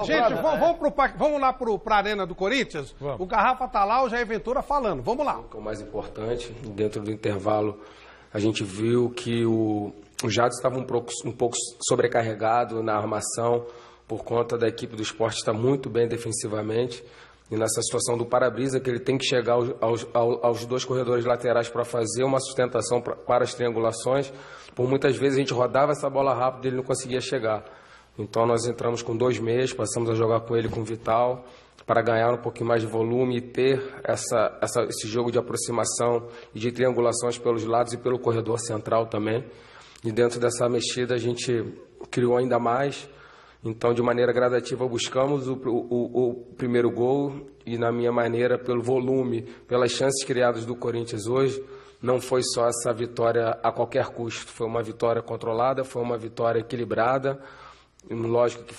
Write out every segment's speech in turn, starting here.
Gente, vamos lá para a Arena do Corinthians? Vamos. O Garrafa tá lá, o Jair Ventura falando. Vamos lá. O mais importante, dentro do intervalo, a gente viu que o Jadson estava um pouco sobrecarregado na armação por conta da equipe do Sport estar muito bem defensivamente. E nessa situação do para-brisa, que ele tem que chegar aos dois corredores laterais para fazer uma sustentação para as triangulações. Por muitas vezes a gente rodava essa bola rápido e ele não conseguia chegar. Então nós entramos com 2 meias, passamos a jogar com ele com o Vital, para ganhar um pouquinho mais de volume e ter esse jogo de aproximação e de triangulações pelos lados e pelo corredor central também. E dentro dessa mexida a gente criou ainda mais. Então, de maneira gradativa, buscamos o primeiro gol e, na minha maneira, pelo volume, pelas chances criadas do Corinthians hoje, não foi só essa vitória a qualquer custo. Foi uma vitória controlada, foi uma vitória equilibrada. Lógico que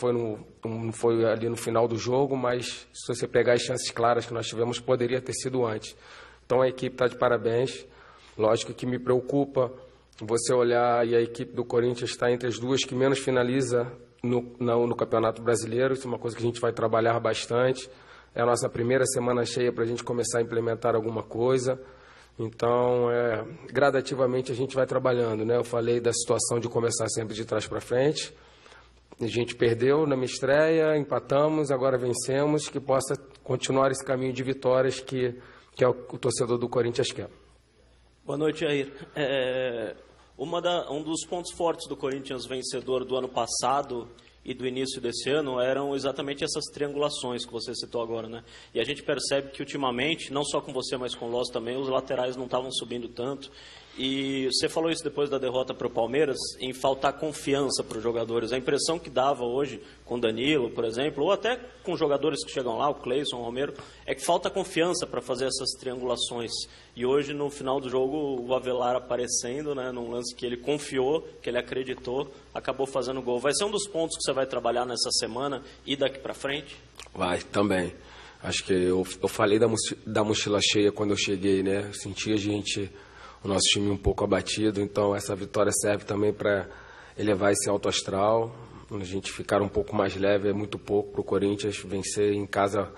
não foi ali no final do jogo, mas se você pegar as chances claras que nós tivemos, poderia ter sido antes. Então, a equipe está de parabéns. Lógico que me preocupa você olhar e a equipe do Corinthians está entre as duas que menos finaliza no Campeonato Brasileiro. Isso é uma coisa que a gente vai trabalhar bastante. É a nossa primeira semana cheia para a gente começar a implementar alguma coisa. Então, gradativamente a gente vai trabalhando, né? Eu falei da situação de começar sempre de trás para frente. A gente perdeu na minha estreia, empatamos, agora vencemos, que possa continuar esse caminho de vitórias que é o torcedor do Corinthians quer. Boa noite, Jair. Um dos pontos fortes do Corinthians vencedor do ano passado e do início desse ano eram exatamente essas triangulações que você citou agora, né? E a gente percebe que ultimamente, não só com você, mas com o Loss também, os laterais não estavam subindo tanto. E você falou isso depois da derrota para o Palmeiras, em faltar confiança para os jogadores. A impressão que dava hoje com o Danilo, por exemplo, ou até com jogadores que chegam lá, o Cleison, o Romero, é que falta confiança para fazer essas triangulações. E hoje, no final do jogo, o Avelar aparecendo, né, num lance que ele confiou, que ele acreditou, acabou fazendo gol. Vai ser um dos pontos que você vai trabalhar nessa semana e daqui para frente? Vai, também. Acho que eu falei da mochila cheia quando eu cheguei, né? Eu senti o nosso time um pouco abatido, então essa vitória serve também para elevar esse alto astral. A gente ficar um pouco mais leve é muito pouco para o Corinthians. Vencer em casa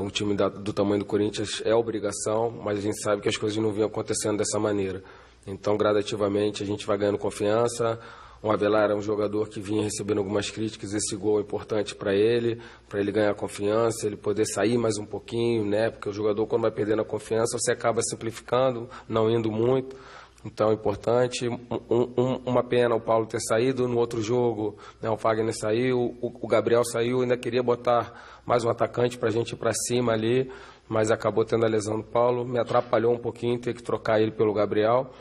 um time do tamanho do Corinthians é obrigação, mas a gente sabe que as coisas não vinham acontecendo dessa maneira. Então, gradativamente, a gente vai ganhando confiança. O Avelar é um jogador que vinha recebendo algumas críticas, esse gol é importante para ele ganhar confiança, ele poder sair mais um pouquinho, né? Porque o jogador, quando vai perdendo a confiança, você acaba simplificando, não indo muito. Então é importante. Uma pena o Paulo ter saído no outro jogo, né? O Fagner saiu, o Gabriel saiu, ainda queria botar mais um atacante para a gente ir para cima ali, mas acabou tendo a lesão do Paulo. Me atrapalhou um pouquinho ter que trocar ele pelo Gabriel.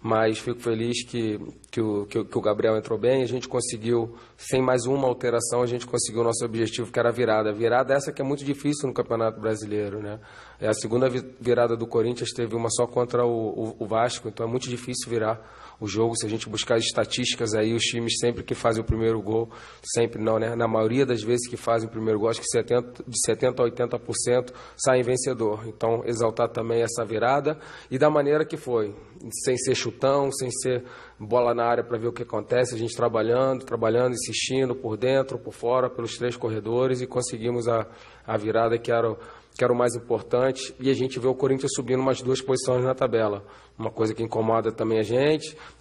Mas fico feliz que o Gabriel entrou bem. A gente conseguiu, sem mais uma alteração, a gente conseguiu o nosso objetivo, que era a virada. A virada essa que é muito difícil no Campeonato Brasileiro, né? É a segunda virada do Corinthians, teve uma só contra o Vasco, então é muito difícil virar o jogo. Se a gente buscar as estatísticas aí, os times sempre que fazem o primeiro gol, sempre não, né? Na maioria das vezes que fazem o primeiro gol, acho que de 70% a 80% saem vencedor. Então, exaltar também essa virada e da maneira que foi, sem ser chutão, sem ser bola na área para ver o que acontece, a gente trabalhando, insistindo por dentro, por fora, pelos 3 corredores e conseguimos a virada que era o mais importante, e a gente vê o Corinthians subindo umas 2 posições na tabela, uma coisa que incomoda também a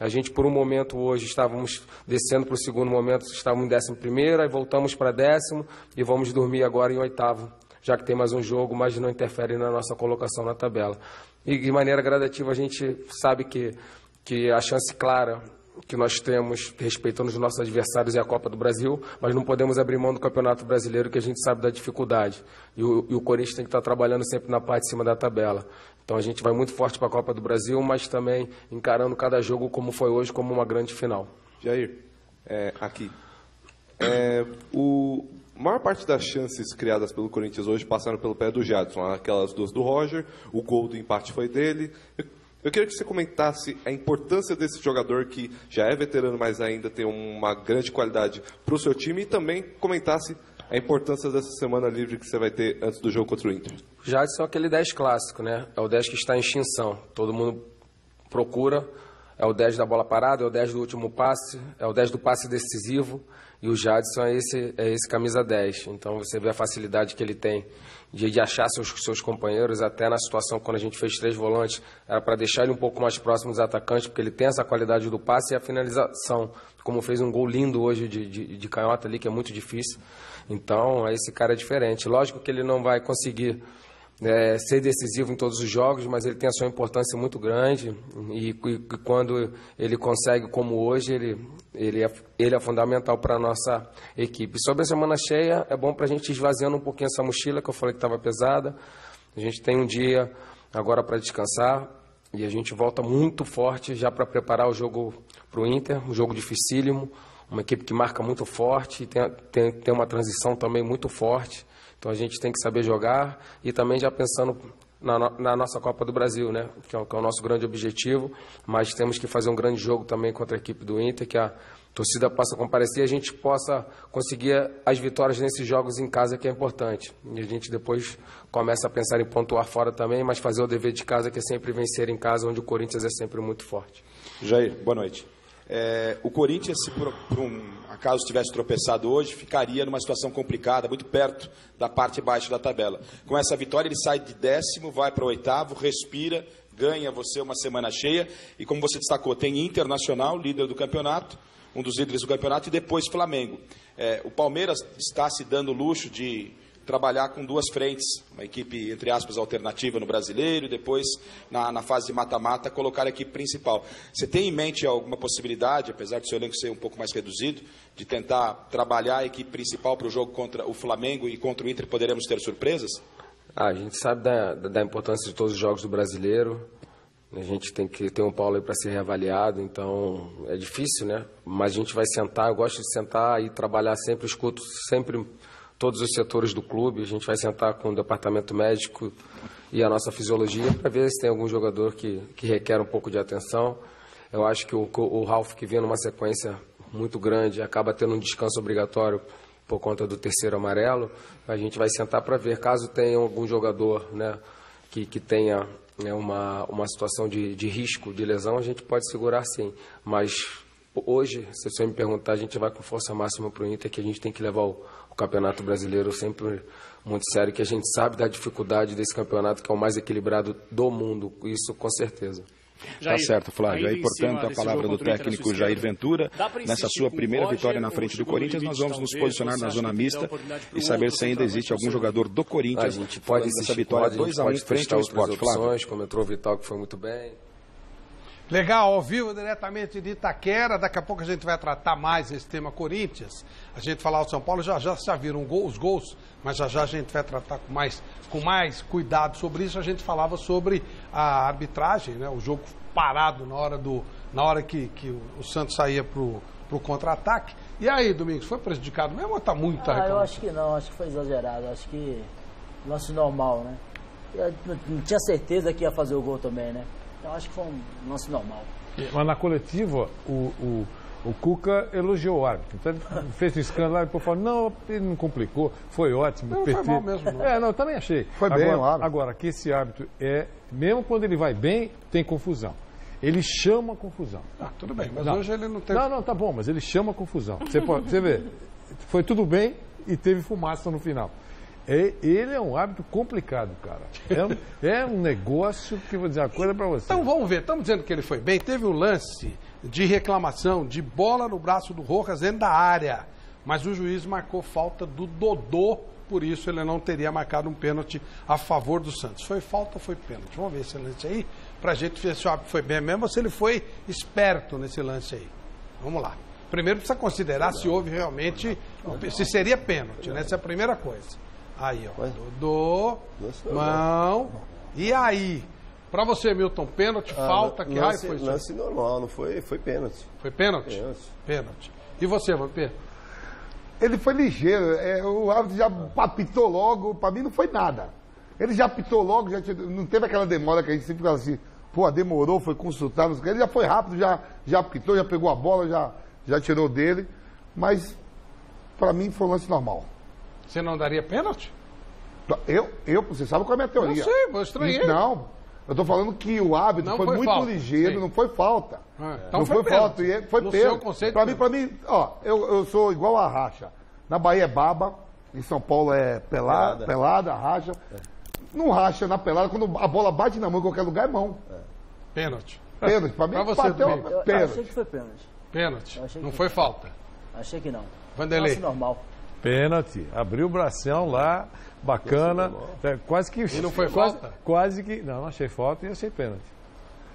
gente por um momento hoje estávamos descendo para o segundo momento, estávamos em 11º, aí voltamos para 10º e vamos dormir agora em 8º, já que tem mais um jogo, mas não interfere na nossa colocação na tabela. E de maneira gradativa a gente sabe que a chance clara que nós temos, respeitando os nossos adversários, é a Copa do Brasil, mas não podemos abrir mão do Campeonato Brasileiro, que a gente sabe da dificuldade. E o Corinthians tem que estar trabalhando sempre na parte de cima da tabela. Então a gente vai muito forte para a Copa do Brasil, mas também encarando cada jogo como foi hoje, como uma grande final. Jair, aqui. A maior parte das chances criadas pelo Corinthians hoje passaram pelo pé do Jadson. Aquelas 2 do Roger, o gol do empate foi dele. Eu queria que você comentasse a importância desse jogador que já é veterano, mas ainda tem uma grande qualidade para o seu time, e também comentasse a importância dessa semana livre que você vai ter antes do jogo contra o Inter. Jadson é aquele 10 clássico, né? É o 10 que está em extinção. Todo mundo procura é o 10 da bola parada, é o 10 do último passe, é o 10 do passe decisivo, e o Jadson é esse camisa 10. Então você vê a facilidade que ele tem de achar seus companheiros, até na situação quando a gente fez 3 volantes, era para deixar ele um pouco mais próximo dos atacantes, porque ele tem essa qualidade do passe e a finalização, como fez um gol lindo hoje de canhota ali, que é muito difícil. Então, esse cara é diferente. Lógico que ele não vai conseguir ser decisivo em todos os jogos, mas ele tem a sua importância muito grande e quando ele consegue, como hoje, ele é fundamental para a nossa equipe. Sobre a semana cheia, é bom para a gente ir esvaziando um pouquinho essa mochila que eu falei que estava pesada. A gente tem um dia agora para descansar e a gente volta muito forte já para preparar o jogo para o Inter, um jogo dificílimo, uma equipe que marca muito forte e tem uma transição também muito forte. Então a gente tem que saber jogar e também já pensando na nossa Copa do Brasil, né? Que é o nosso grande objetivo, mas temos que fazer um grande jogo também contra a equipe do Inter, que a torcida possa comparecer e a gente possa conseguir as vitórias nesses jogos em casa, que é importante. E a gente depois começa a pensar em pontuar fora também, mas fazer o dever de casa, que é sempre vencer em casa, onde o Corinthians é sempre muito forte. Jair, boa noite. O Corinthians, se por um acaso tivesse tropeçado hoje, ficaria numa situação complicada, muito perto da parte baixa da tabela. Com essa vitória, ele sai de 10º, vai para o 8º, respira, ganha você uma semana cheia. E como você destacou, tem Internacional, líder do campeonato, um dos líderes do campeonato, e depois Flamengo. O Palmeiras está se dando o luxo de trabalhar com 2 frentes, uma equipe, entre aspas, alternativa no Brasileiro, e depois, na fase de mata-mata, colocar a equipe principal. Você tem em mente alguma possibilidade, apesar do seu elenco ser um pouco mais reduzido, de tentar trabalhar a equipe principal para o jogo contra o Flamengo e contra o Inter? Poderemos ter surpresas? A gente sabe da importância de todos os jogos do Brasileiro. A gente tem que ter um Paulo aí para ser reavaliado, então é difícil, né? Mas a gente vai sentar, eu gosto de sentar e trabalhar sempre, escuto sempre todos os setores do clube, a gente vai sentar com o departamento médico e a nossa fisiologia para ver se tem algum jogador que requer um pouco de atenção. Eu acho que o Ralf, que vinha numa sequência muito grande, acaba tendo um descanso obrigatório por conta do 3º amarelo. A gente vai sentar para ver, caso tenha algum jogador, né, que tenha uma situação de risco de lesão, a gente pode segurar sim, mas hoje, se você me perguntar, a gente vai com força máxima para o Inter, que a gente tem que levar o Campeonato Brasileiro sempre muito sério, que a gente sabe da dificuldade desse campeonato, que é o mais equilibrado do mundo, isso com certeza. Jair, tá certo, Flávio. Aí, portanto, a palavra do técnico Jair Ventura. Nessa sua primeira vitória na frente do Corinthians, nós vamos nos posicionar na zona mista e saber se ainda existe algum jogador do Corinthians. A gente pode nessa vitória 2-1 frente ao Sport, Flávio. Como entrou o Vital, que foi muito bem. Legal, ao vivo, diretamente de Itaquera. Daqui a pouco a gente vai tratar mais esse tema Corinthians. A gente falar o São Paulo, já viram os gols, mas já a gente vai tratar com mais cuidado sobre isso. A gente falava sobre a arbitragem, né? O jogo parado na hora que o Santos saía pro contra-ataque. E aí, Domingos, foi prejudicado mesmo ou está muito reclamado? Eu acho que não, acho que foi exagerado. Acho que lance normal, né? Eu não tinha certeza que ia fazer o gol também, né? Então acho que foi um lance normal. Mas na coletiva, o Cuca elogiou o árbitro. Então ele fez um escândalo e depois falou, não, ele não complicou, foi ótimo, não, perfeito. Foi mal mesmo. Não. Não, eu também achei. Foi bem o árbitro. Agora, que esse árbitro mesmo quando ele vai bem, tem confusão. Ele chama confusão. Tudo bem, mas hoje ele não teve... Não, tá bom, mas ele chama confusão. Você vê, foi tudo bem e teve fumaça no final. Ele é um árbitro complicado, cara. É um negócio que, vou dizer uma coisa para você. Então vamos ver, estamos dizendo que ele foi bem. Teve um lance de reclamação de bola no braço do Rojas dentro da área, mas o juiz marcou falta do Dodô, por isso ele não teria marcado um pênalti a favor do Santos. Foi falta ou foi pênalti? Vamos ver esse lance aí, para a gente ver se o árbitro foi bem mesmo ou se ele foi esperto nesse lance aí. Vamos lá. Primeiro precisa considerar se houve realmente, se seria pênalti, né? Essa é a primeira coisa. Aí, ó, Dodô, mão, e aí? Pra você, Milton, pênalti, falta, que raio foi isso? Lance normal, não foi pênalti. Foi pênalti? Pênalti. E você, Vampir? Ele foi ligeiro, o árbitro já apitou logo, pra mim não foi nada. Ele já apitou logo, não teve aquela demora que a gente sempre ficava assim, demorou, foi consultar, ele já foi rápido, já apitou, já pegou a bola, já tirou dele, mas pra mim foi um lance normal. Você não daria pênalti? Você sabe qual é a minha teoria? Eu sei, eu estranhei. Não, Eu tô falando que o árbitro foi muito falta, ligeiro, sim. não foi falta. Então não foi falta, e foi no pênalti. seu conceito, Pra mim, ó, eu sou igual a Racha. Na Bahia é baba, em São Paulo é pelada, racha. Não racha na pelada, quando a bola bate na mão em qualquer lugar é mão. Pênalti. Pênalti, pra mim, Pra você bateu também. Eu pênalti. achei que foi pênalti. Pênalti. Eu achei Não que foi falta. Achei que não. Vanderlei. Nossa, normal. Pênalti. Abriu o bração lá, bacana. Quase que. E não foi quase, falta? Quase que. Não achei falta e achei pênalti.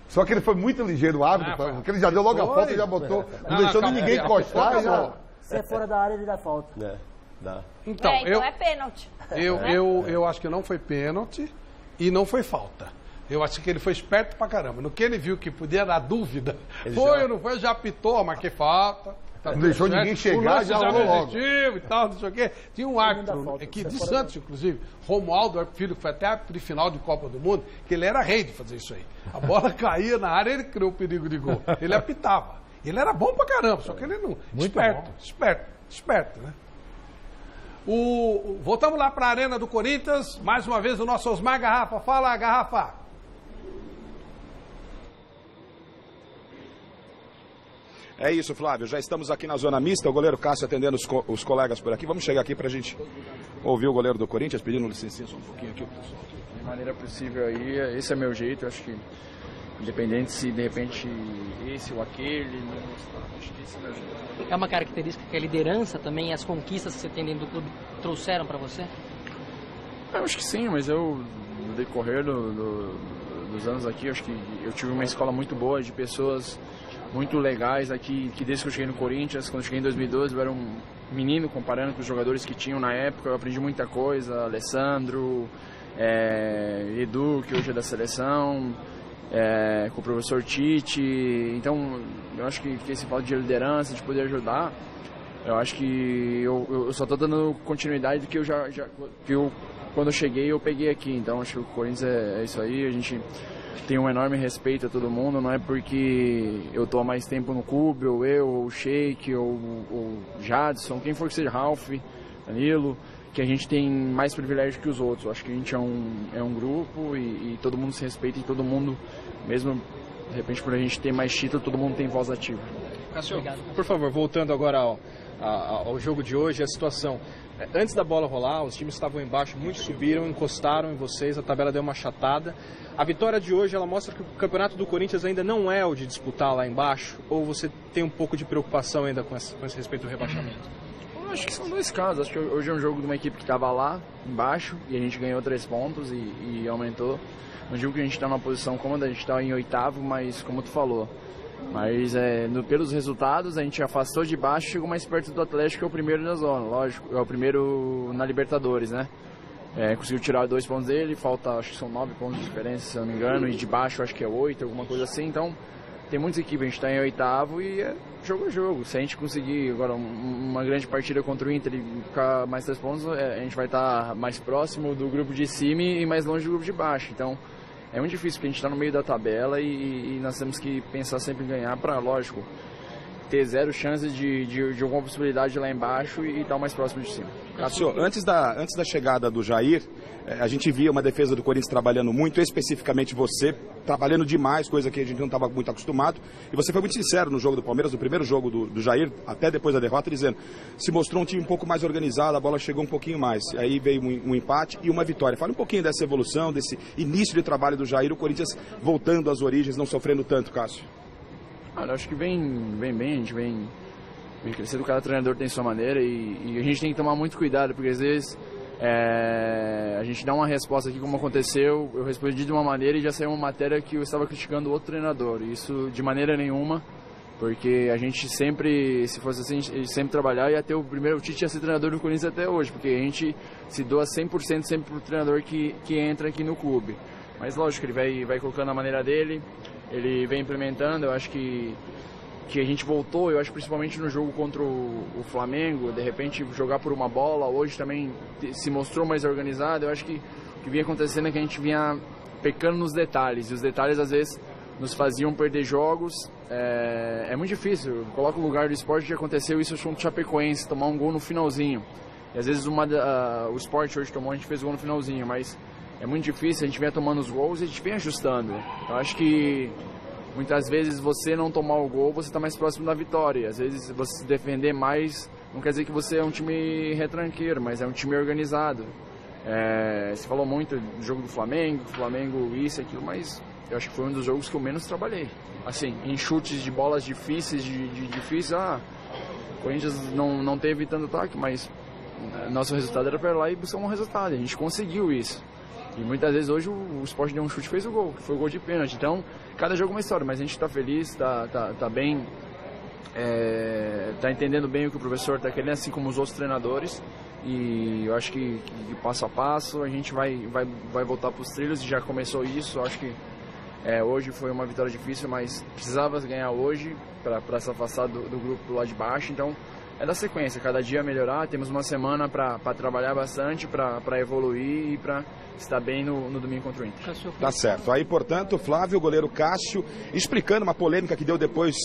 Só que ele foi muito ligeiro, o árbitro, porque ele já deu logo a falta e já botou. Não deixou calma, ninguém encostar e já. acabou. Se é fora da área, ele dá falta. Dá. Então, então é pênalti. eu acho que não foi pênalti e não foi falta. Eu acho que ele foi esperto pra caramba. No que ele viu que podia dar dúvida, foi ou não foi, já apitou, marquei falta. Tá Não deixou certo. ninguém chegar, o lance já já rolou logo. resistiu e tal, não sei o quê. Tinha um árbitro falta, aqui isso é de fora Santos, inclusive, Romualdo, filho, que foi até a final de Copa do Mundo, que ele era rei de fazer isso aí. A bola caía na área, ele criou o perigo de gol. Ele apitava. Ele era bom pra caramba, só que ele não... Muito esperto, bom. esperto, né? Voltamos lá para a Arena do Corinthians, mais uma vez o nosso Osmar Garrafa. Fala, Garrafa. É isso, Flávio. Já estamos aqui na zona mista. O goleiro Cássio atendendo os colegas por aqui. Vamos chegar aqui para a gente ouvir o goleiro do Corinthians pedindo licença só um pouquinho aqui. De maneira possível aí, esse é meu jeito. Acho que independente se de repente esse ou aquele, acho que esse é meu jeito. É uma característica que a liderança também, as conquistas que você tem dentro do clube trouxeram para você? Eu acho que sim, mas no decorrer dos anos aqui, acho que eu tive uma escola muito boa de pessoas muito legais aqui, que desde que eu cheguei no Corinthians, quando eu cheguei em 2012, eu era um menino comparando com os jogadores que tinham na época, eu aprendi muita coisa, Alessandro, Edu, que hoje é da seleção, com o professor Tite, então eu acho que esse fato de liderança, de poder ajudar, eu acho que eu só estou dando continuidade do que quando eu cheguei eu peguei aqui, então acho que o Corinthians é isso aí, a gente tem um enorme respeito a todo mundo, não é porque eu estou há mais tempo no clube, ou eu, ou o Sheik, ou o Jadson, quem for que seja, Ralf, Danilo, que a gente tem mais privilégio que os outros. Eu acho que a gente é um grupo e todo mundo se respeita e todo mundo, mesmo de repente por a gente ter mais título, todo mundo tem voz ativa. Cássio, por favor, voltando agora ao jogo de hoje, a situação. Antes da bola rolar, os times estavam embaixo, muitos subiram, encostaram em vocês, a tabela deu uma achatada. A vitória de hoje, ela mostra que o campeonato do Corinthians ainda não é o de disputar lá embaixo? Ou você tem um pouco de preocupação ainda com esse respeito ao rebaixamento? Eu acho que são dois casos. Acho que hoje é um jogo de uma equipe que estava lá embaixo e a gente ganhou 3 pontos e aumentou. Não digo que a gente está numa posição cômoda, a gente está em 8º, mas como tu falou. Mas pelos resultados, a gente afastou de baixo e chegou mais perto do Atlético, que é o primeiro da zona, lógico. É o primeiro na Libertadores, né? Conseguiu tirar 2 pontos dele, falta, acho que são 9 pontos de diferença, se eu não me engano, e de baixo acho que é 8, alguma coisa assim. Então, tem muitas equipes, a gente está em 8º e jogo a jogo. Se a gente conseguir agora uma grande partida contra o Inter e ficar mais 3 pontos, a gente vai estar mais próximo do grupo de cima e mais longe do grupo de baixo. Então, é muito difícil porque a gente está no meio da tabela e nós temos que pensar sempre em ganhar para, lógico, ter 0 chances de alguma possibilidade lá embaixo e estar mais próximo de cima. Cássio, antes da chegada do Jair, a gente via uma defesa do Corinthians trabalhando muito, especificamente você, trabalhando demais, coisa que a gente não estava muito acostumado. E você foi muito sincero no jogo do Palmeiras, no primeiro jogo do Jair, até depois da derrota, dizendo se mostrou um time um pouco mais organizado, a bola chegou um pouquinho mais. Aí veio um empate e uma vitória. Fala um pouquinho dessa evolução, desse início de trabalho do Jair, o Corinthians voltando às origens, não sofrendo tanto, Cássio. Eu acho que vem bem, a gente vem crescendo, cada treinador tem sua maneira e a gente tem que tomar muito cuidado, porque às vezes a gente dá uma resposta aqui como aconteceu, eu respondi de uma maneira e já saiu uma matéria que eu estava criticando o outro treinador, isso de maneira nenhuma, porque a gente sempre, se fosse assim, a gente sempre trabalhar e até o Tite ia ser treinador do Corinthians até hoje, porque a gente se doa 100% sempre para o treinador que entra aqui no clube, mas lógico, ele vai colocando a maneira dele, ele vem implementando, eu acho que a gente voltou, eu acho principalmente no jogo contra o Flamengo, de repente jogar por uma bola, hoje também se mostrou mais organizado, eu acho que o que vinha acontecendo é que a gente vinha pecando nos detalhes, e os detalhes às vezes nos faziam perder jogos, é muito difícil, coloca o lugar do esporte que aconteceu isso contra o Chapecoense, tomar um gol no finalzinho, e às vezes o esporte hoje tomou, a gente fez o gol no finalzinho, mas é muito difícil, a gente vem tomando os gols e a gente vem ajustando. Eu acho que muitas vezes você não tomar o gol, você está mais próximo da vitória. Às vezes você se defender mais, não quer dizer que você é um time retranqueiro, mas é um time organizado. Você falou muito do jogo do Flamengo isso e aquilo, mas eu acho que foi um dos jogos que eu menos trabalhei. Assim, em chutes de bolas difíceis, o Corinthians não teve tanto ataque, mas nosso resultado era para ir lá e buscar um resultado. A gente conseguiu isso. E muitas vezes hoje o Sport deu um chute e fez o gol, que foi o gol de pênalti. Então, cada jogo é uma história, mas a gente está feliz, tá bem, tá entendendo bem o que o professor está querendo, assim como os outros treinadores. E eu acho que passo a passo a gente vai voltar para os trilhos, e já começou isso. Eu acho que hoje foi uma vitória difícil, mas precisava ganhar hoje para se afastar do grupo lá de baixo. Então, é da sequência, cada dia melhorar. Temos uma semana para trabalhar bastante, para evoluir e para estar bem no domingo contra o Inter. Tá certo. Aí, portanto, Flávio, o goleiro Cássio, explicando uma polêmica que deu depois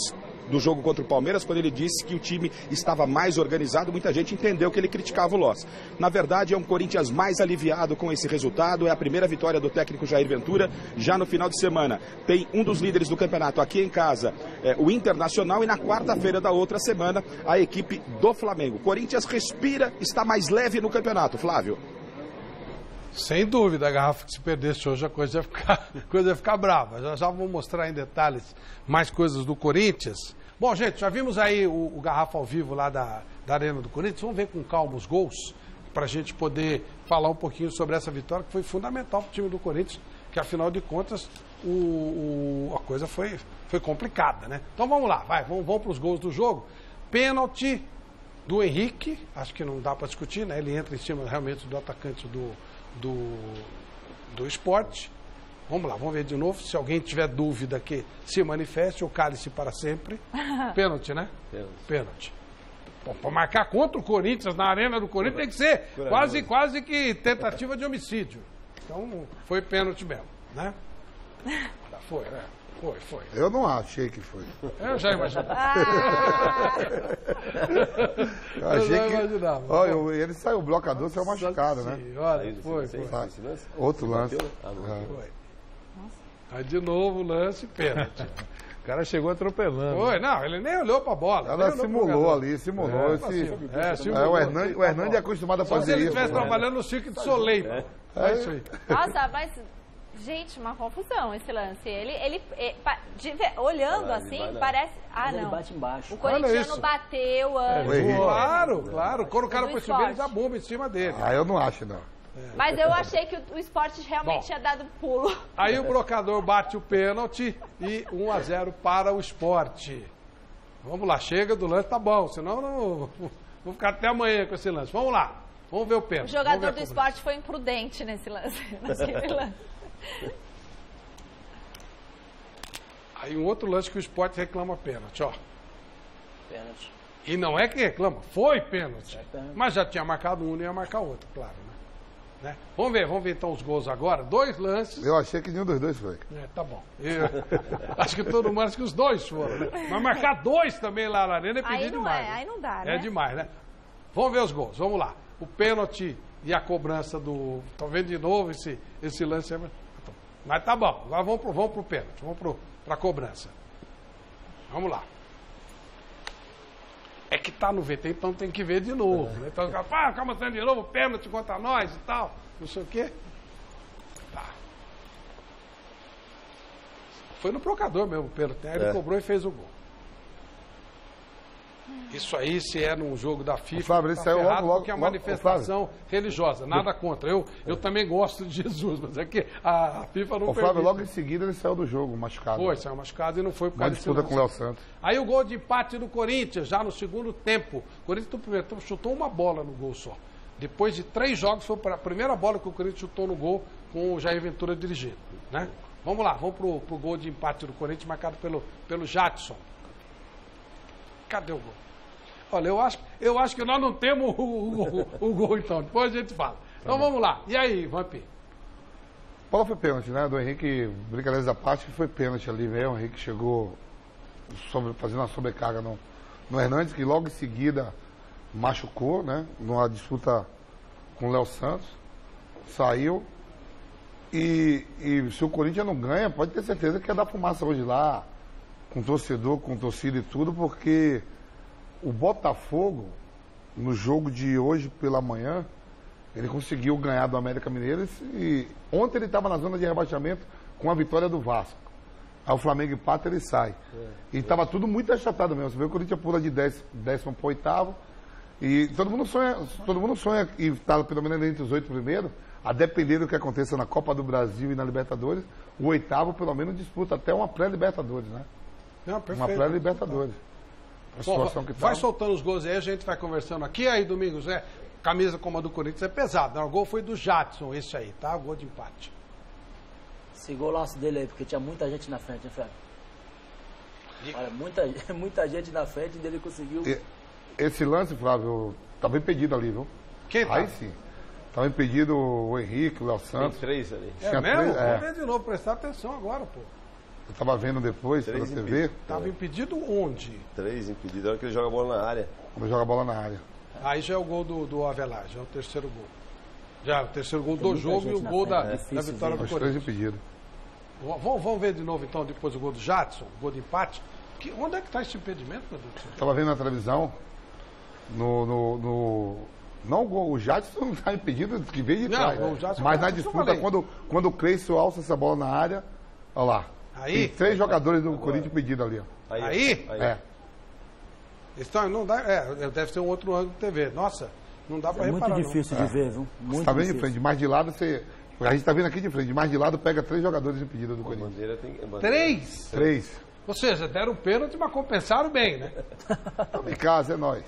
do jogo contra o Palmeiras, quando ele disse que o time estava mais organizado. Muita gente entendeu que ele criticava o Loss. Na verdade, é um Corinthians mais aliviado com esse resultado. É a primeira vitória do técnico Jair Ventura já no final de semana. Tem um dos líderes do campeonato aqui em casa, o Internacional, e na quarta-feira da outra semana a equipe do Flamengo. Corinthians respira, está mais leve no campeonato. Flávio. Sem dúvida, a Garrafa, que se perdesse hoje a coisa ia ficar brava. Já vou mostrar em detalhes mais coisas do Corinthians. Bom, gente, já vimos aí o Garrafa ao vivo lá da Arena do Corinthians. Vamos ver com calma os gols, para a gente poder falar um pouquinho sobre essa vitória, que foi fundamental para o time do Corinthians, que afinal de contas a coisa foi complicada, né? Então vamos lá, vamos para os gols do jogo. Pênalti do Henrique, acho que não dá para discutir, né? Ele entra em cima realmente do atacante do Sport. Vamos lá, vamos ver de novo. Se alguém tiver dúvida, que se manifeste ou cale-se para sempre. Pênalti, né? Pênalti. Para marcar contra o Corinthians na Arena do Corinthians tem que ser quase que tentativa de homicídio. Então foi pênalti mesmo, né? Foi, né? Foi. Eu não achei que foi. Eu já imaginava. Eu achei que... Olha, ele saiu, o blocador saiu machucado, né? Olha, foi. Outro lance. Foi. Aí de novo o lance, pênalti. O cara chegou atropelando. Foi, não, ele nem olhou pra bola. Ela simulou ali. O Hernani é acostumado a fazer isso. Se ele estivesse trabalhando no Cirque de Soleil. É isso aí. Nossa, mas... Gente, uma confusão esse lance. Ele olhando assim, parece... Não. Ele bate embaixo. O corintiano bateu antes. Claro. Quando o cara foi subir, ele já bomba em cima dele. Eu não acho, não. Mas eu achei que o Sport realmente tinha dado pulo. Aí o brocador bate o pênalti e 1-0 para o Sport. Vamos lá, chega do lance, tá bom. Senão não vou ficar até amanhã com esse lance. Vamos lá, vamos ver o pênalti. O jogador do Sport foi imprudente nesse lance. Aí um outro lance que o Sport reclama pênalti, ó. Pênalti. E não é que reclama, foi pênalti. Mas já tinha marcado um, não ia marcar outro, claro, né? Vamos ver então os gols agora. 2 lances. Eu achei que nenhum dos dois foi. Tá bom. Acho que todo mundo acha que os 2 foram, né? Mas marcar 2 também lá na Arena é pedir demais. Aí não dá, né? É demais, né? Vamos ver os gols, vamos lá. O pênalti e a cobrança do... Estão vendo de novo esse lance? Mas tá bom, agora vamos pro pênalti, vamos pra cobrança. Vamos lá. É que tá no VT, então tem que ver de novo. Né? Então, fica mostrando de novo, pênalti contra nós e tal, não sei o quê. Tá. Foi no procador mesmo o pênalti, ele cobrou e fez o gol. Isso aí, se é num jogo da FIFA, Fábio, tá ferrado, porque é uma manifestação religiosa, nada contra. Eu também gosto de Jesus, mas é que a FIFA não permite. O Fábio, logo em seguida, ele saiu do jogo, machucado. Saiu machucado e não foi por causa disso. Uma disputa com o Léo Santos. Aí o gol de empate do Corinthians, já no segundo tempo. O Corinthians no primeiro tempo chutou uma bola no gol só. Depois de 3 jogos, foi a primeira bola que o Corinthians chutou no gol com o Jair Ventura dirigindo, né? Vamos lá, vamos pro gol de empate do Corinthians, marcado pelo Jadson. Cadê o gol? Olha, eu acho que nós não temos o gol, então. Depois a gente fala. Então vamos lá. E aí, Vampi? A bola foi pênalti, né? Do Henrique, brincadeiras da parte, que foi pênalti ali mesmo. O Henrique chegou fazendo uma sobrecarga no Hernandes, que logo em seguida machucou, né? Numa disputa com o Léo Santos. Saiu. E se o Corinthians não ganha, pode ter certeza que ia dar fumaça hoje lá, com torcedor, com torcida e tudo, porque o Botafogo, no jogo de hoje pela manhã, ele conseguiu ganhar do América Mineiro e ontem ele estava na zona de rebaixamento com a vitória do Vasco. Aí o Flamengo empata, ele sai. E estava tudo muito achatado mesmo. Você vê o Corinthians pula de 10º para o 8º. E todo mundo sonha e está pelo menos entre os 8 primeiros, a depender do que aconteça na Copa do Brasil e na Libertadores, o 8º pelo menos disputa até uma pré-Libertadores, né? Não, perfeito. Uma pré-Libertadores. A situação que tá. Vai soltando os gols aí, a gente vai conversando aqui. Aí, Domingos, camisa como a do Corinthians é pesada. O gol foi do Jadson, esse aí, tá? O gol de empate. Esse golaço dele aí, porque tinha muita gente na frente, hein, Fred? Olha, muita gente na frente e ele conseguiu. Esse lance, Flávio, estava impedido ali, viu? Quem tá? Aí sim. Estava impedido o Henrique, o Léo Santos. Tem 3 ali. É mesmo? Vamos ver de novo, prestar atenção agora, pô. Eu estava vendo depois pela TV. Estava impedido onde? 3 impedidos, era que ele joga a bola na área. Quando joga a bola na área. Aí já é o gol do Avelar, já é o terceiro gol. Já é o terceiro gol do jogo e o gol da vitória do Os 3 Corinthians. impedidos. Vamos ver de novo, então, depois o gol do Jadson, o gol de empate. Onde é que está esse impedimento, meu Deus? Estava vendo na televisão, não, o Jadson não está impedido que veio de trás. Mas na disputa, quando o Creyson alça essa bola na área, olha lá. Aí? Tem 3 jogadores do Corinthians impedidos ali. Ó. Aí? É. Então, não dá, deve ser um outro ângulo de TV. Nossa, não dá para reparar. É muito difícil de ver, viu? Você está vendo de frente, mais de lado a gente está vendo aqui de frente, mais de lado pega 3 jogadores impedidos do Corinthians. 3? 3. Ou seja, deram um pênalti, mas compensaram bem, né? Estamos em casa, é nóis.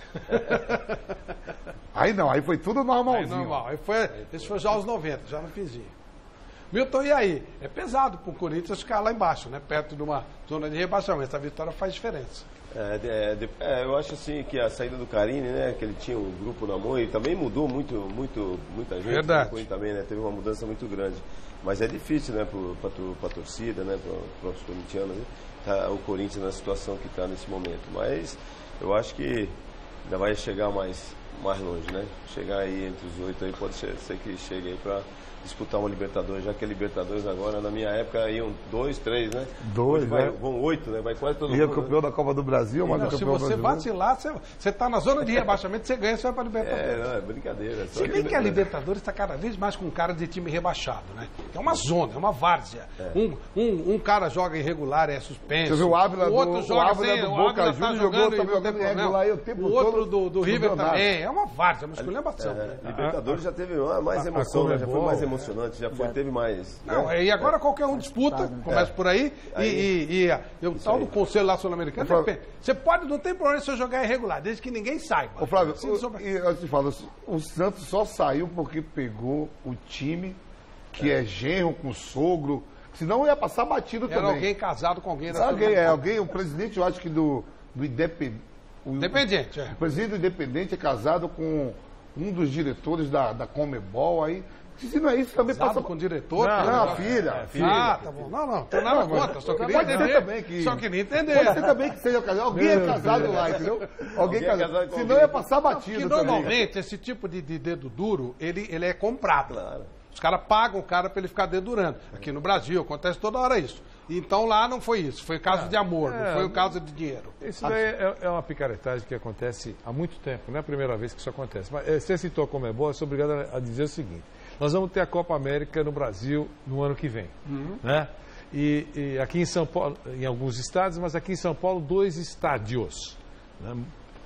Aí não, aí foi tudo normalzinho. Aí normal. Esse foi já aos 90, já no finzinho. Milton, e aí? É pesado para o Corinthians ficar lá embaixo, né? Perto de uma zona de rebaixamento. Essa vitória faz diferença. Eu acho assim que a saída do Carine, né? Que ele tinha um grupo na mão e também mudou muita gente. Verdade. Também, né? Teve uma mudança muito grande. Mas é difícil, né? Para a torcida, né? Para os corintianos, né? Tá, o Corinthians na situação que está nesse momento. Mas eu acho que ainda vai chegar mais longe, né? Chegar aí entre os 8 aí, pode ser que chegue aí para disputar uma Libertadores, já que a Libertadores agora, na minha época, iam 2, 3, né? 2, né? Vão 8, né? Vai quase todo mundo. E o campeão da Copa do Brasil, mas o campeão brasileiro. Se você vacilar, você está na zona de rebaixamento, você ganha, você vai para a Libertadores. É brincadeira. Se bem que a Libertadores está cada vez mais com cara de time rebaixado, né? É uma zona, é uma várzea. Um cara joga irregular, é suspenso. Você viu o Ávila do Boca Juniors jogou também jogando irregular o tempo todo. O outro do River também. É uma várzea, uma esculhambação. Libertadores já teve mais emoção, né? Já foi mais emocionante, teve mais. Não, e agora qualquer um disputa, começa por aí, e o tal do Conselho lá Sul-Americano depende. Você pode, não tem problema se eu jogar irregular, desde que ninguém saiba. Ô Flávio, eu te falo, o Santos só saiu porque pegou o time que é genro com sogro, senão ia passar batido também. Era alguém casado com alguém da alguém, o presidente, eu acho que do Independente. O presidente do Independente é casado com um dos diretores da Comebol aí. Se não é isso, também passa com o diretor? Não, a filha. Ah, tá bom. Não tem nada contra. Só queria entender. Só queria entender. Pode ser também que seja casado. Alguém é casado lá, entendeu? Alguém é casado. Senão ia passar batido também. Normalmente, esse tipo de dedo duro, ele é comprado. Claro. Os caras pagam o cara para ele ficar dedurando. Aqui no Brasil acontece toda hora isso. Então lá não foi isso. Foi caso de amor, não foi o caso de dinheiro. Isso daí é uma picaretagem que acontece há muito tempo. Não é a primeira vez que isso acontece. Mas você citou a Comebol, eu sou obrigado a dizer o seguinte. Nós vamos ter a Copa América no Brasil no ano que vem, né? E aqui em São Paulo, em alguns estados, mas aqui em São Paulo, 2 estádios. Né?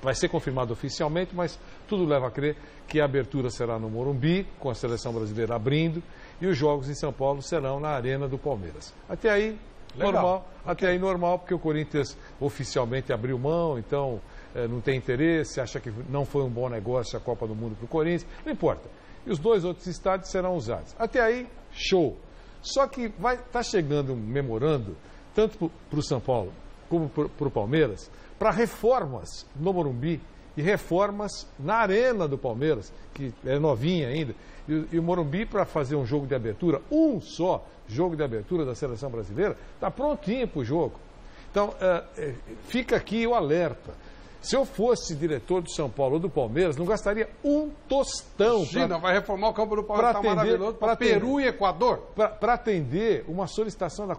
Vai ser confirmado oficialmente, mas tudo leva a crer que a abertura será no Morumbi, com a seleção brasileira abrindo, e os jogos em São Paulo serão na Arena do Palmeiras. Até aí, normal. Até aí normal, porque o Corinthians oficialmente abriu mão, então não tem interesse, acha que não foi um bom negócio a Copa do Mundo para o Corinthians, não importa. E os 2 outros estádios serão usados. Até aí, show. Só que está chegando um memorando, tanto para o São Paulo como para o Palmeiras, para reformas no Morumbi e reformas na Arena do Palmeiras, que é novinha ainda. E o Morumbi, para fazer um jogo de abertura, um só jogo de abertura da seleção brasileira, está prontinho para o jogo. Então, fica aqui o alerta. Se eu fosse diretor do São Paulo ou do Palmeiras, não gastaria um tostão. Imagina, vai reformar o campo do Palmeiras, tá maravilhoso, para Peru e Equador. Para atender uma solicitação da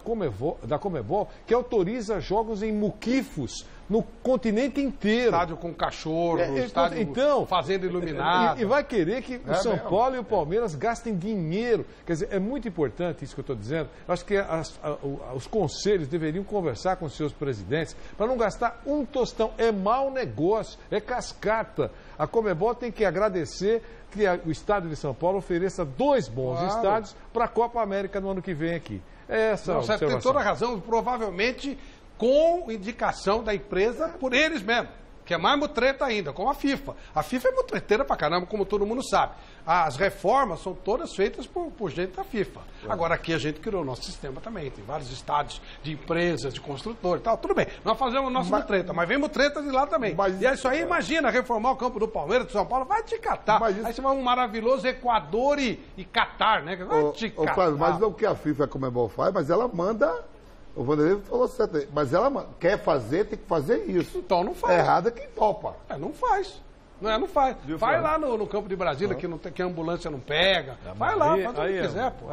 Conmebol, que autoriza jogos em muquifos no continente inteiro. Estádio com cachorro, estádio fazenda iluminada. E vai querer que o São Paulo e o Palmeiras gastem dinheiro. Quer dizer, é muito importante isso que eu estou dizendo. Eu acho que os conselhos deveriam conversar com os seus presidentes para não gastar um tostão. É mau negócio, é cascata. A Conmebol tem que agradecer que o estádio de São Paulo ofereça 2 bons estádios para a Copa América no ano que vem aqui. Essa Você tem toda a razão, provavelmente com indicação da empresa por eles mesmos, que é mais mutreta ainda, como a FIFA. A FIFA é mutreteira pra caramba, como todo mundo sabe. As reformas são todas feitas por gente da FIFA. Agora aqui a gente criou o nosso sistema também, tem vários estádios de empresas, de construtores e tal, tudo bem. Nós fazemos o nosso mutreta, mas vem mutreta de lá também. E é isso aí, imagina, reformar o campo do Palmeiras, do São Paulo, vai te catar. Aí você vai um maravilhoso Equador e Catar, né? Vai te catar. Mas não o que a FIFA e a Conmebol faz, mas ela manda... O Vanderlei falou certo aí, mas ela quer fazer, tem que fazer isso. Então não faz. É errado é quem topa. Não faz. Não faz. Vai lá no campo de Brasília, que a ambulância não pega. Vai lá, faz o que quiser, pô.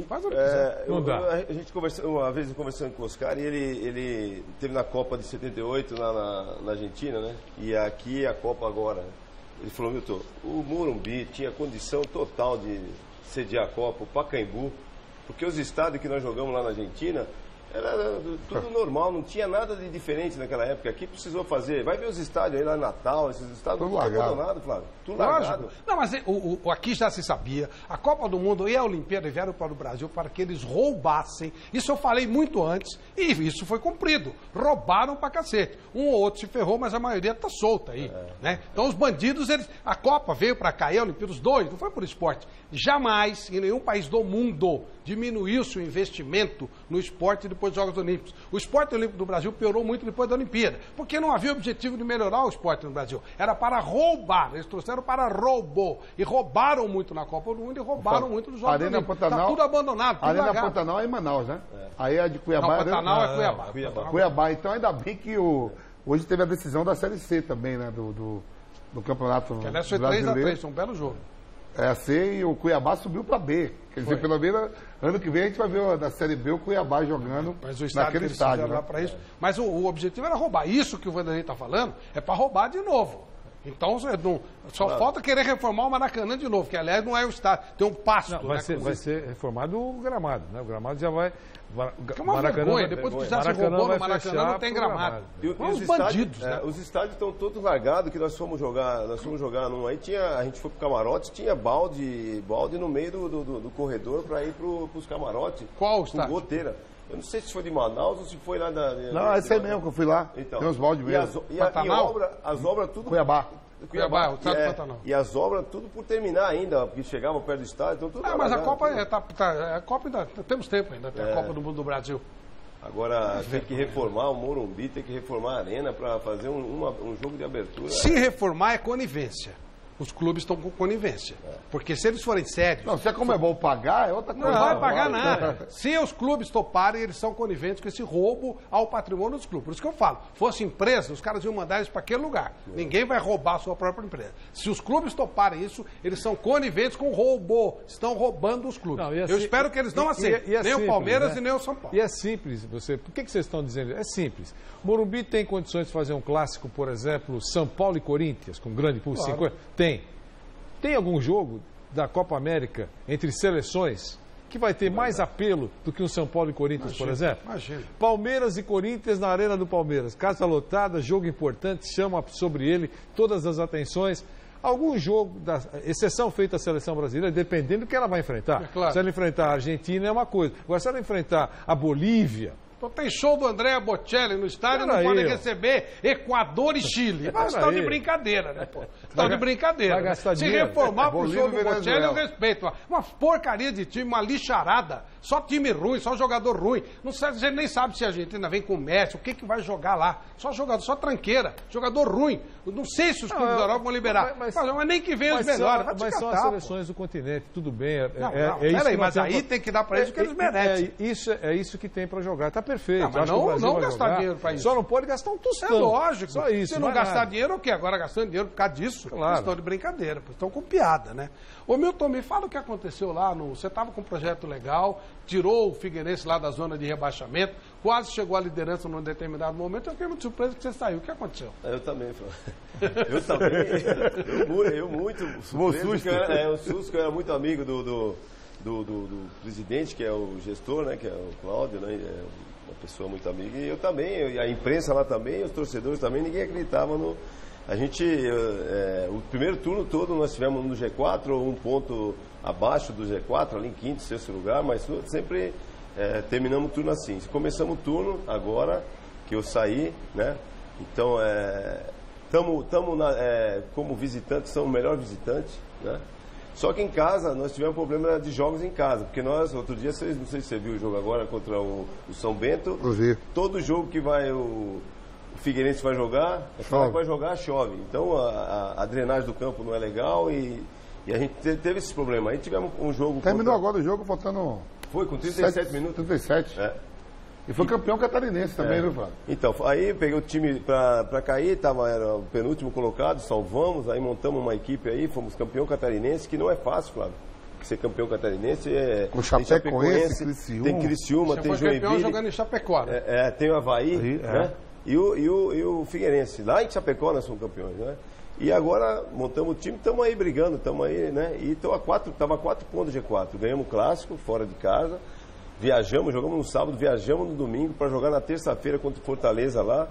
Faz o que quiser. Não dá. A gente conversou, uma vez conversando com o Oscar, e ele teve na Copa de 78 lá na Argentina, né? E aqui a Copa agora. Ele falou, Milton, o Morumbi tinha condição total de sediar a Copa, o Pacaembu, porque os estádios que nós jogamos lá na Argentina... Era tudo normal, não tinha nada de diferente naquela época. Aqui precisou fazer. Vai ver os estádios aí lá em Natal, esses estádios tudo abandonado, Flávio. Tudo largado. Não, mas aqui já se sabia. A Copa do Mundo e a Olimpíada vieram para o Brasil para que eles roubassem. Isso eu falei muito antes e isso foi cumprido. Roubaram pra cacete. Um ou outro se ferrou, mas a maioria tá solta aí. Né? Então os bandidos, a Copa veio para cá e a Olimpíada, os dois, não foi por esporte. Jamais, em nenhum país do mundo, diminuiu-se o investimento no esporte depois dos Jogos Olímpicos. O esporte olímpico do Brasil piorou muito depois da Olimpíada, porque não havia objetivo de melhorar o esporte no Brasil. Era para roubar, eles trouxeram para roubo. E roubaram muito na Copa do Mundo e roubaram muito nos Jogos Olímpicos. Está tudo abandonado, tudo Arena largado. Pantanal é em Manaus, né? Aí a de Cuiabá... Não, Pantanal é Cuiabá. Cuiabá. Então ainda bem que hoje teve a decisão da Série C também, né? Do Campeonato Que aliás foi 3-3, foi um belo jogo. É a C e o Cuiabá subiu para B. Quer dizer, pelo menos ano que vem a gente vai ver da Série B o Cuiabá jogando naquele estádio. Né? Pra isso. Mas o objetivo era roubar. Isso que o Vanderlei está falando é para roubar de novo. Então só falta querer reformar o Maracanã de novo, que aliás não é o estádio, tem um pasto. Não, vai ser reformado o gramado, né? O gramado já vai... Que é uma vergonha, depois que já se roubou no Maracanã não tem gramado. Os bandidos, né? Os estádios estão todos largados, que nós fomos jogar num, aí a gente foi pro camarote, tinha balde no meio do corredor para ir pros camarotes. Qual estádio? Com goteira. Eu não sei se foi de Manaus ou se foi lá da... Não, esse aí mesmo que eu fui lá. Então, tem uns balde mesmo. E as obras tudo... Cuiabá, o estado do Pantanal. E as obras tudo por terminar ainda, porque chegavam perto do estádio, então tudo... mas a Copa a Copa ainda... Temos tempo ainda, tem a Copa do Mundo do Brasil. Agora tem que reformar o Morumbi, tem que reformar a Arena para fazer um jogo de abertura. Se reformar é conivência. Os clubes estão com conivência. Porque se eles forem sérios... Não, se é como é bom pagar, é outra coisa. Não vai pagar nada. Se os clubes toparem, eles são coniventes com esse roubo ao patrimônio dos clubes. Por isso que eu falo, fosse empresa, os caras iam mandar eles para aquele lugar. Ninguém vai roubar a sua própria empresa. Se os clubes toparem isso, eles são coniventes com o roubo. Estão roubando os clubes. Não, eu espero que eles não aceitem. Nem simples, o Palmeiras, né? E nem o São Paulo. E é simples. Por que vocês estão dizendo? É simples. Morumbi tem condições de fazer um clássico, por exemplo, São Paulo e Corinthians, com grande público? Claro. Tem algum jogo da Copa América entre seleções que vai ter mais apelo do que um São Paulo e Corinthians, por exemplo? Imagina. Palmeiras e Corinthians na Arena do Palmeiras. Casa lotada, jogo importante, chama sobre ele todas as atenções. Algum jogo, exceção feita à seleção brasileira, dependendo do que ela vai enfrentar. Claro. Se ela enfrentar a Argentina é uma coisa. Agora, se ela enfrentar a Bolívia... Então tem show do Andrea Bocelli no estádio, não podem receber Equador e Chile. Mas estão de brincadeira, né, pô? Estão de brincadeira. Vai gastar Se dinheiro. reformar pro show do Bocelli, eu respeito. Uma porcaria de time, uma lixarada. Só time ruim, só jogador ruim. Não sabe, a gente nem sabe se a Argentina vem com o Messi, o que vai jogar lá. Só jogador, só tranqueira. Jogador ruim. Eu não sei se os clubes da Europa vão liberar. Mas nem que venha os melhores. Mas são as seleções do continente, tudo bem. Peraí, mas aí tem que dar pra eles o que eles merecem. É isso que tem pra jogar. Tá perfeito. Não, mas Acho que o Brasil não vai gastar jogar. dinheiro para isso. Só não pode gastar um tostão. É lógico. Só isso. Se não mais gastar nada. dinheiro, o quê? Agora gastando dinheiro por causa disso? Claro. Estão de brincadeira, pô. Estão com piada, né? Ô, Milton, me fala o que aconteceu lá. Você estava com um projeto legal, tirou o Figueirense lá da zona de rebaixamento, quase chegou à liderança num determinado momento. Eu fiquei muito surpreso que você saiu. O que aconteceu? Eu também, eu também. Eu muito surpreso. O susto, que eu era muito amigo do presidente, que é o gestor, né, que é o Cláudio, né, é uma pessoa muito amiga, e eu também, a imprensa lá também, os torcedores também, ninguém acreditava no... A gente, o primeiro turno todo nós tivemos no G4, um ponto abaixo do G4, ali em quinto, sexto lugar, mas sempre terminamos o turno assim. Começamos o turno agora, que eu saí, né, então estamos como visitantes, somos o melhor visitante, né. Só que em casa, nós tivemos problema de jogos em casa, porque nós, outro dia, não sei se você viu o jogo agora contra o São Bento, todo jogo que vai o Figueirense vai jogar, chove. Então a drenagem do campo não é legal e a gente teve esse problema. Aí tivemos um jogo... Terminou agora o jogo faltando... Foi, com 37 minutos. 37. E foi campeão catarinense também, viu, Flávio? Então, aí peguei o time pra cair, era o penúltimo colocado, salvamos, aí montamos uma equipe aí, fomos campeão catarinense, que não é fácil, Flávio. Ser campeão catarinense com Chapecoense, Criciúma. Tem Criciúma, tem Joinville. Você foi campeão jogando em Chapecó, né? Tem o Avaí, né? E o Figueirense. Lá em Chapecó nós somos campeões, né? E agora montamos o time, estamos aí brigando, estamos aí, né? E estava a 4 pontos do G4. Ganhamos o clássico, fora de casa. Viajamos, jogamos no sábado, viajamos no domingo para jogar na terça-feira contra o Fortaleza lá.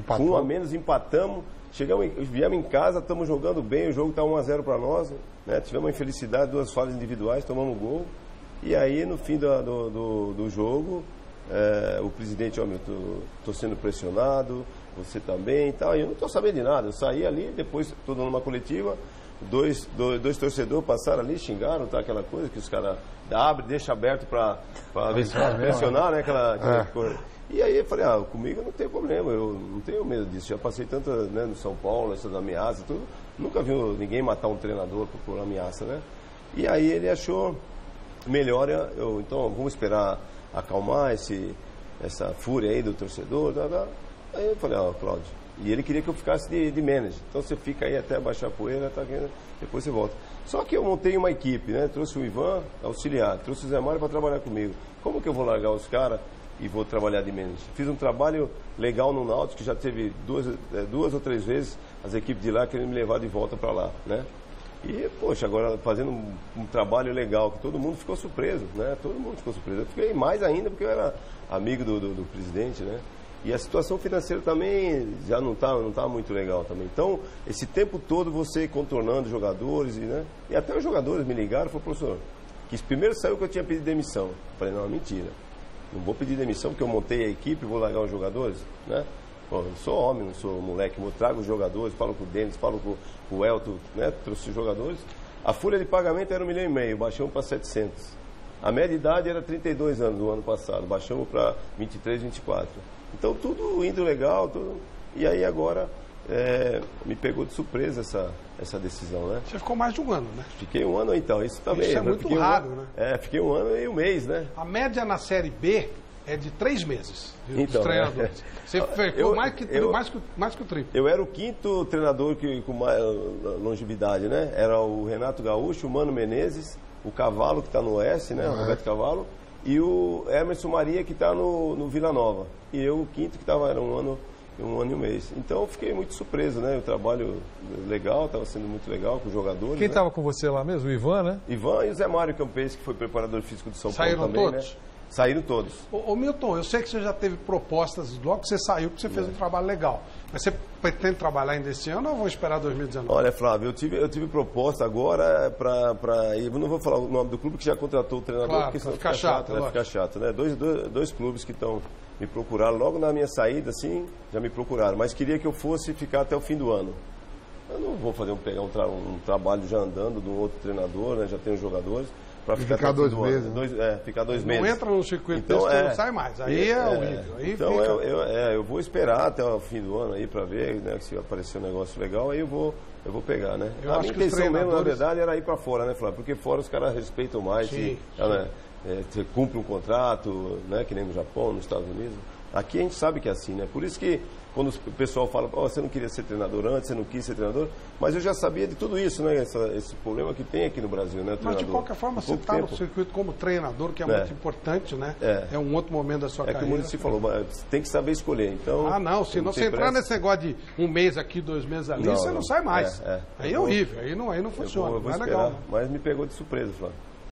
Com 1 a menos, empatamos. Viemos em casa, estamos jogando bem, o jogo está 1-0 para nós. Né? Tivemos uma infelicidade, 2 falhas individuais, tomamos gol. E aí, no fim do jogo, o presidente, estou sendo pressionado, você também e tal. E eu não estou sabendo de nada. Eu saí ali, depois estou dando uma coletiva. Dois torcedores passaram ali, xingaram, tá, aquela coisa que os caras deixa aberto para ver se pressionar, né? Aquela coisa. E aí eu falei, comigo não tem problema, eu não tenho medo disso. Já passei tanto, né, no São Paulo, essas ameaças, tudo. Nunca vi ninguém matar um treinador por ameaça, né? E aí ele achou melhor, então vamos esperar acalmar essa fúria aí do torcedor. Aí eu falei, Cláudio. E ele queria que eu ficasse de manager. Então você fica aí até baixar a poeira, depois você volta. Só que eu montei uma equipe, né? Trouxe o Ivan, auxiliar, trouxe o Zé Mário para trabalhar comigo. Como que eu vou largar os caras e vou trabalhar de manager? Fiz um trabalho legal no Náutico, que já teve 2 ou 3 vezes as equipes de lá querendo me levar de volta para lá, né? E, poxa, agora fazendo um trabalho legal, que todo mundo ficou surpreso, né? Todo mundo ficou surpreso. Eu fiquei mais ainda porque eu era amigo do presidente, né? E a situação financeira também já não tá muito legal também. Então, esse tempo todo você contornando jogadores, né? E até os jogadores me ligaram e falaram, professor, que primeiro saiu que eu tinha pedido demissão. Eu falei, não, mentira. Não vou pedir demissão porque eu montei a equipe e vou largar os jogadores, né? Bom, eu sou homem, não sou moleque, eu trago os jogadores, falo com o Denis, falo com o Elton, né? Trouxe os jogadores. A folha de pagamento era 1,5 milhão, baixamos para 700. A média idade era 32 anos do ano passado, baixamos para 23, 24. Então tudo indo legal, tudo. E aí agora me pegou de surpresa essa decisão, né? Você ficou mais de 1 ano, né? Fiquei 1 ano então, isso também. Isso é muito raro, né? Fiquei 1 ano e 1 mês, né? A média na Série B é de 3 meses, então, dos treinadores. Você ficou mais que o triplo. Eu era o 5º treinador com mais longevidade, né? Era o Renato Gaúcho, o Mano Menezes, o Cavalo, que está no Oeste, né? O Roberto Cavalo, e o Emerson Maria, que está no Vila Nova. E eu, o 5º, que era 1 ano e 1 mês. Então eu fiquei muito surpreso, né? O trabalho legal, estava sendo muito legal com os jogadores. Quem estava com você lá mesmo? O Ivan, né? Ivan e o Zé Mário Campes, que foi preparador físico de São Paulo também, todos? Né? Saíram todos. Ô Milton, eu sei que você já teve propostas logo que você saiu, porque você fez um trabalho legal. Mas você pretende trabalhar ainda esse ano ou vou esperar 2019? Olha, Flávio, eu tive proposta agora para ir. Eu não vou falar o nome do clube que já contratou o treinador, claro, porque senão fica chato, vai ficar chato, né? Dois clubes que estão me procuraram logo na minha saída, assim, já me procuraram, mas queria que eu fosse ficar até o fim do ano. Eu não vou pegar um trabalho já andando de um outro treinador, né? Já tenho jogadores. Para ficar 2 meses. Ficar 2 meses. Não entra no circuito então, desse, não sai mais. Aí é horrível. Aí então fica... eu vou esperar até o fim do ano aí para ver, né, se aparecer um negócio legal, aí eu vou eu vou pegar, né? Eu A acho minha que os intenção mesmo, na treinadores- verdade, era ir para fora, né, Flávio? Porque fora os caras respeitam mais, Sim, né? Você cumpre um contrato, né? Que nem no Japão, nos Estados Unidos. Aqui a gente sabe que é assim, né? Por isso que quando o pessoal fala, você não queria ser treinador antes, você não quis ser treinador, mas eu já sabia de tudo isso, né? Esse problema que tem aqui no Brasil, né? Mas de treinador. qualquer forma, Em você pouco está no tempo. circuito como treinador, que é muito importante, né? É um outro momento da sua É que o carreira. Muricy falou, mas tem que saber escolher. Então, Ah, não, se não você tem entrar pressa. nesse negócio de um mês aqui, 2 meses ali, você não sai mais. Aí é horrível, aí não funciona, Eu vou não é esperar, legal. Não. mas me pegou de surpresa, Flávio.